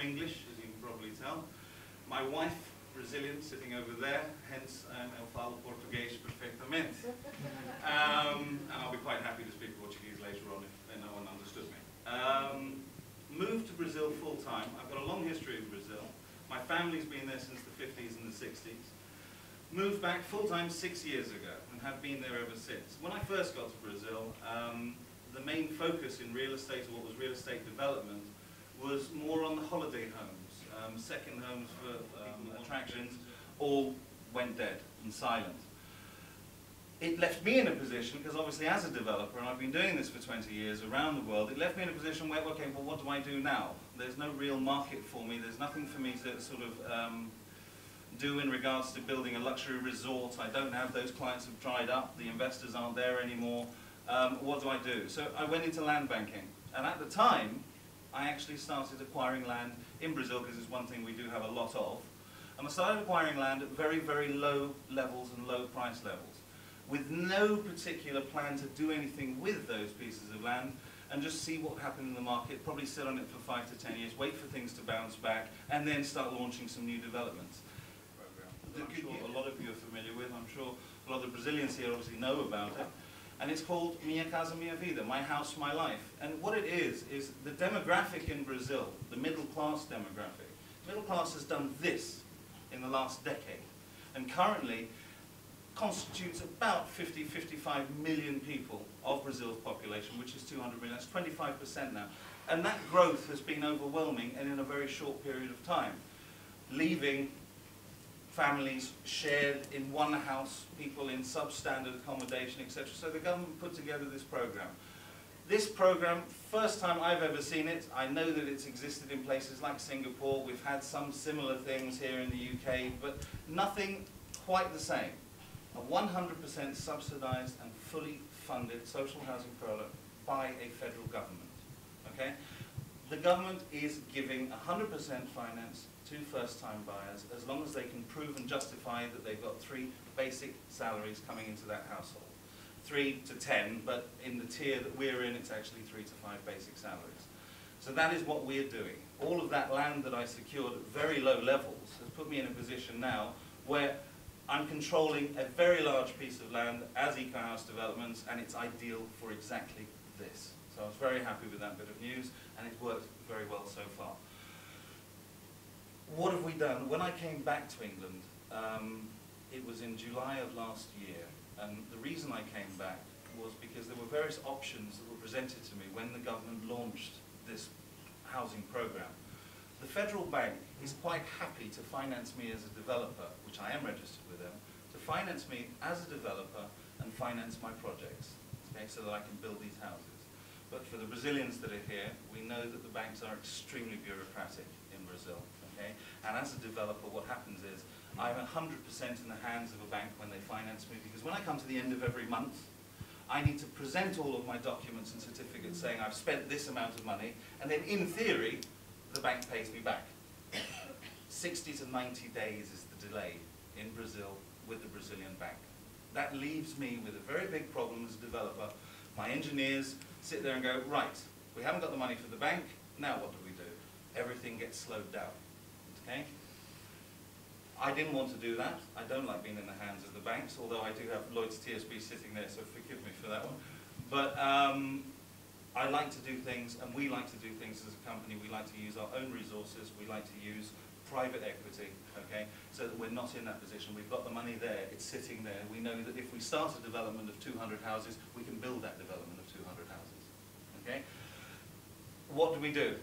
am English, as you can probably tell. My wife, Brazilian, sitting over there, hence eu falo português perfeitamente. And I'll be quite happy to speak Portuguese later on if no one understood me. Moved to Brazil full time. I've got a long history in Brazil. My family's been there since the 50s and the 60s. Moved back full time 6 years ago and have been there ever since. When I first got to Brazil, the main focus in real estate, or what was real estate development, was more on the holiday homes, second homes for attractions, all went dead and silent. It left me in a position, because obviously as a developer, and I've been doing this for 20 years around the world, it left me in a position where, okay, well what do I do now? There's no real market for me, there's nothing for me to sort of do in regards to building a luxury resort. I don't have those clients have dried up, the investors aren't there anymore. What do I do? So I went into land banking, and at the time I actually started acquiring land in Brazil, because it's one thing we do have a lot of, and I started acquiring land at very, very low levels and low price levels, with no particular plan to do anything with those pieces of land, and just see what happened in the market, probably sit on it for 5 to 10 years, wait for things to bounce back, and then start launching some new developments. I'm sure a lot of you are familiar with, I'm sure a lot of the Brazilians here obviously know about it, and it's called Minha, Casa, Minha, Vida, my house, my life. And what it is the demographic in Brazil, the middle class demographic. Middle class has done this in the last decade, and currently constitutes about 55 million people of Brazil's population, which is 200 million. That's 25% now. And that growth has been overwhelming and in a very short period of time, leaving families shared in one house, people in substandard accommodation, etc. So the government put together this program. This program, first time I've ever seen it. I know that it's existed in places like Singapore. We've had some similar things here in the UK, but nothing quite the same. A 100% subsidized and fully funded social housing product by a federal government. Okay? The government is giving 100% finance to first-time buyers as long as they can prove and justify that they've got 3 basic salaries coming into that household. 3 to 10, but in the tier that we're in, it's actually 3 to 5 basic salaries. So that is what we're doing. All of that land that I secured at very low levels has put me in a position now where I'm controlling a very large piece of land as eco-house developments, and it's ideal for exactly this. So I was very happy with that bit of news, and it's worked very well so far. What have we done? When I came back to England, it was in July of last year, and the reason I came back was because there were various options that were presented to me when the government launched this housing program. The federal bank is quite happy to finance me as a developer, which I am registered with them, to finance me as a developer and finance my projects, okay, so that I can build these houses. But for the Brazilians that are here, we know that the banks are extremely bureaucratic in Brazil, okay? And as a developer, what happens is I'm 100% in the hands of a bank when they finance me, because when I come to the end of every month, I need to present all of my documents and certificates saying I've spent this amount of money, and then in theory, the bank pays me back. 60 to 90 days is the delay in Brazil with the Brazilian bank. That leaves me with a very big problem as a developer. My engineers sit there and go, right, we haven't got the money for the bank, now what do we do? Everything gets slowed down, okay? I didn't want to do that. I don't like being in the hands of the banks, although I do have Lloyd's TSB sitting there, so forgive me for that one. But I like to do things, and we like to do things as a company. We like to use our own resources. We like to use private equity, okay, so that we're not in that position. We've got the money there. It's sitting there. We know that if we start a development of 200 houses, we can build that development of 200 houses, okay? What do we do?